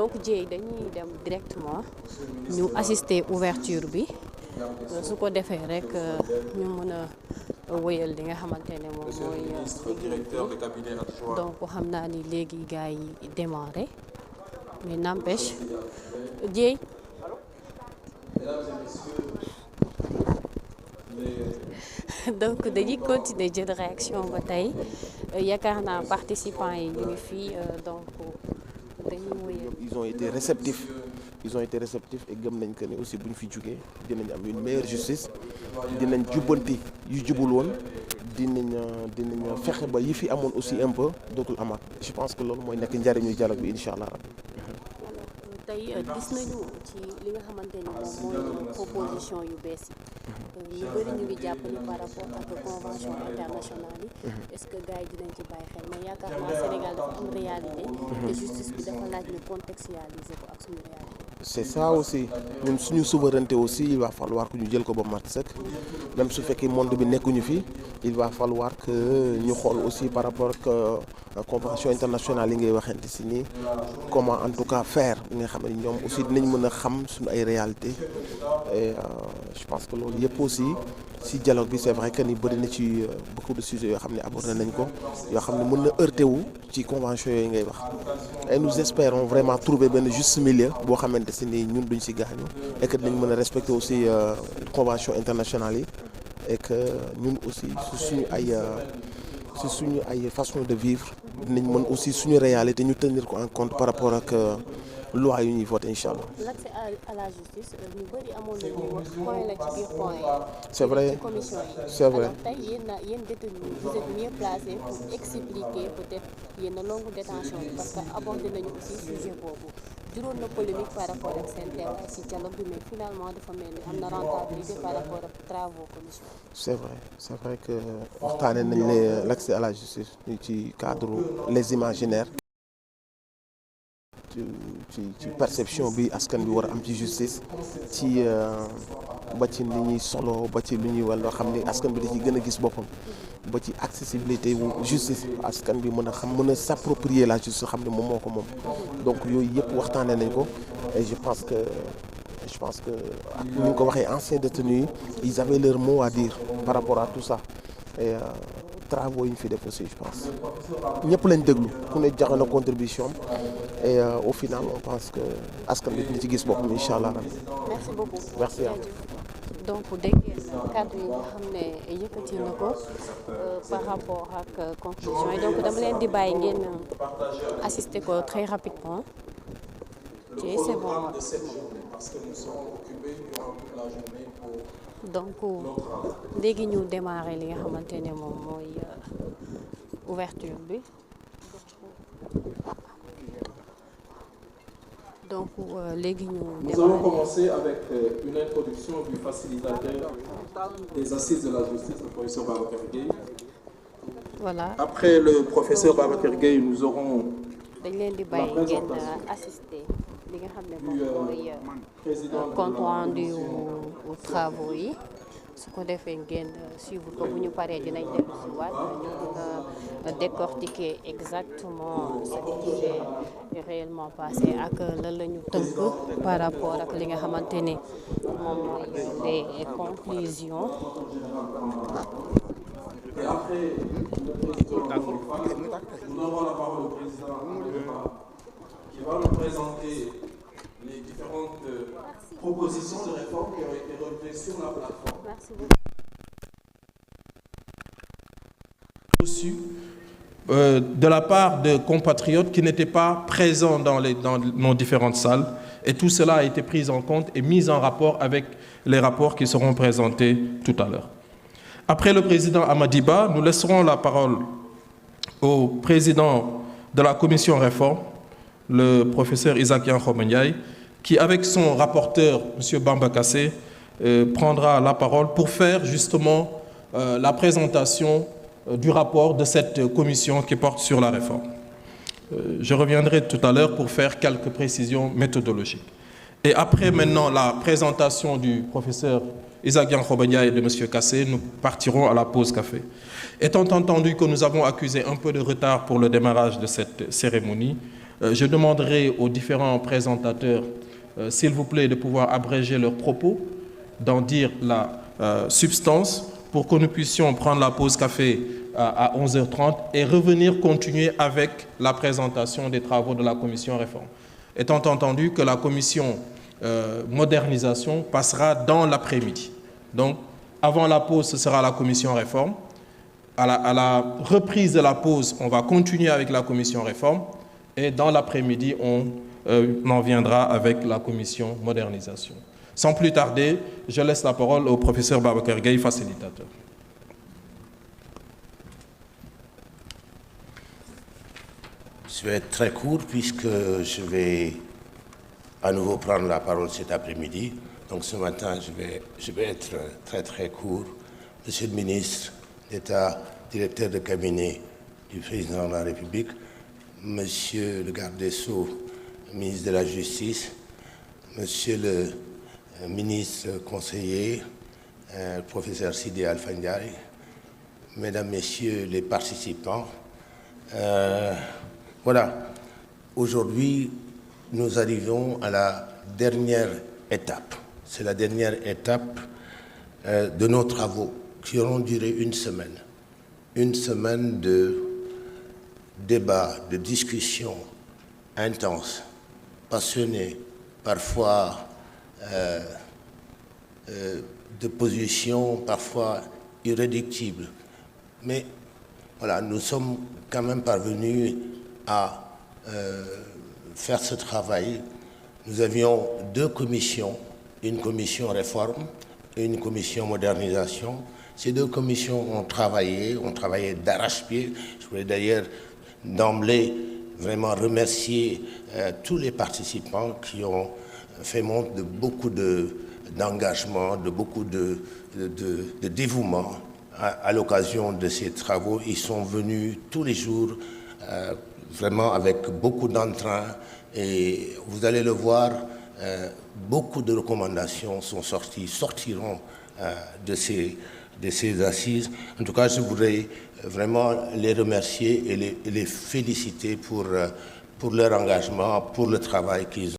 donc Dieye dañuy dem directement ñu assister ouverture bi su ko defee rek ñu mën a wëyal li nga xamante ne moom mooy donc xam naa ni léegi gars yi démarré mais n'empêche Dieye donc dañuy continuer jël réaction ba tey yaakaar naa participants yi ñu ngi fii donc dañuy wëyal. Ils ont été réceptifs et gëm nañ que ni aussi bu ñu fi jugee dinañ am une meilleure justice dinañ jubbanti yu jubul woon dinañ fexe ba yi fi amoon aussi un peu dootul amaat je pense que loolu mooy nekk njariñu dialogue bi incha allah rabbi. tey gis nañu ci li nga xamante ni moom mooy proposition yu bees yi ñu bëri ñu ngi jàpp ni par rapport ak convention internationale yi est-ce que gars yi dinañ ci bàyyi xel mais yaakaar naa Sénégal dafa am réalité te justice bi dafa laaj ñu contextualiser ko ak suñu réalité. C'est ça aussi ñun suñu souveraineté aussi il va falloir que ñu jël ko ba mat sëkk même su fekkee monde bi nekkuñu fi il va falloir que ñu xool aussi par rapport ak convention internationale yi ngay waxante si nii comment en tout cas faire li nga xam ne ñoom aussi dinañ mën a xam suñu ay réalité et je pense que loolu yëpp aussi si dialogue bi c'est vrai que ni bëri na ci beaucoup de sujets yoo xam ne abordé nañ ko yoo xam ne mën na heurté wu ci convention yooyu ngay wax et nous espérons vraiment trouver benn juste milieu boo xamante si ni ñun duñ si gaañu et que dinañ mën a respecter aussi convention internationale yi et que ñun aussi si suñu ay façon de vivre dinañ mën aussi suñu réalité ñu tenir ko en compte par rapport ak loi yu ñuy voté incha allah. L'accès à la justice ñu bëri amoon nañu wax point la ci biir point yi. c'est vrai ci commission yi. c'est vrai alors tey yéen détenus vous êtes mieux placés pour expliquer peut-être yéen longue détention bi parce que abordé nañu aussi sujet boobu juróon na polémique par rapport ak seen teewaay ci dialogue bi mais finalement dafa mel ni am na rentabilité par rapport ak travaux commission. c'est vrai que waxtaanee nañ l'accès à la justice ci cadre les imaginaires. ci perception bi askan bi war a am ci justice ci ba ci li ñuy solo ba ci lu ñuy wàll loo xam ni askan bi da ci gën a gis boppam ba ci accessibilité wu justice askan bi mën a xam mën a s'approprier la justice xam ne moom moo ko moom donc yooyu yëpp waxtaanee nañ ko et je pense que ak ni ñu ko waxee anciens détenus yi ils avaient leur mot à dire par rapport à tout ça et travaux yi ñu fi def aussi je pense ñëpp lañ déglu ku ne joxe na contribution et au final on pense que askan bi dina ci gis boppam incha allah. merci beaucoup merci à donc dégg ngeen kàddu yi nga xam ne yëkkati na ko par rapport ak conclusion yi donc dama leen di bàyyi ngeen assister ko très rapidement. Ok, c'est bon. Donc léegi ñu démarrer li nga xamante ne moom mooy ouverture bi donc léegi ñu démarrer. Nous allons commencer avec une introduction du facilitateur des assises de la justice, le professeur Babacar Gueye. Voilà. Après le professeur Babacar Gueye, nous aurons dañ leen di bàyyi ngeen assister li nga xam ne moom mooy compte rendu aux travaux yi su ko defee ngeen suivre ko bu ñu paree dinañ dellu si waat ñu mën a décortiquer exactement ce qui s'est réellement passé ak lan la ñu tënk par rapport ak li nga xamante ne moom mooy les conclusions. Et après le président, nous aurons la parole au président qui va nous présenter les différentes propositions de réforme qui ont été relevées sur la plateforme. Merci beaucoup. Reçu de la part de compatriotes qui n'étaient pas présents dans nos différentes salles, et tout cela a été pris en compte et mis en rapport avec les rapports qui seront présentés tout à l'heure. Après le président Amadiba, nous laisserons la parole au président de la commission réforme, le professeur Isaac Yankhomenyai, qui avec son rapporteur, M. Bamba Kassé, prendra la parole pour faire justement la présentation du rapport de cette commission qui porte sur la réforme. Je reviendrai tout à l'heure pour faire quelques précisions méthodologiques. Et après maintenant la présentation du professeur Isaac Yankhomenyai et de M. Kassé, nous partirons à la pause café. Étant entendu que nous avons accusé un peu de retard pour le démarrage de cette cérémonie, Je demanderai aux différents présentateurs, s'il vous plaît, de pouvoir abréger leurs propos, d'en dire la substance, pour que nous puissions prendre la pause café à 11h30 et revenir continuer avec la présentation des travaux de la commission réforme. Étant entendu que la commission modernisation passera dans l'après-midi. Donc, avant la pause, ce sera la commission réforme. À la reprise de la pause, on va continuer avec la commission réforme. Et dans l'après-midi, on en viendra avec la commission modernisation. Sans plus tarder, je laisse la parole au professeur Babacar Gaye, facilitateur. Je vais être très court puisque je vais à nouveau prendre la parole cet après-midi. Donc ce matin, je vais être très très court. Monsieur le ministre d'État, directeur de cabinet du président de la République, Monsieur le garde des Sceaux, ministre de la Justice, Monsieur le ministre conseiller, professeur Sidi Alpha Ndiaye, Mesdames, Messieurs les participants, voilà, aujourd'hui, nous arrivons à la dernière étape. C'est la dernière étape de nos travaux qui auront duré une semaine. Une semaine de débats, de discussions intenses, passionnées, parfois de positions parfois irréductibles. Mais voilà, nous sommes quand même parvenus à faire ce travail. Nous avions deux commissions, une commission réforme et une commission modernisation. Ces deux commissions ont travaillé d'arrache-pied. Je voulais d'ailleurs d'emblée vraiment remercier tous les participants qui ont fait montre de beaucoup d'engagement, de beaucoup de dévouement à l'occasion de ces travaux. Ils sont venus tous les jours vraiment avec beaucoup d'entrain et vous allez le voir, beaucoup de recommandations sortiront de ces assises. En tout cas, je voudrais vraiment les remercier et les féliciter pour leur engagement, pour le travail qu'ils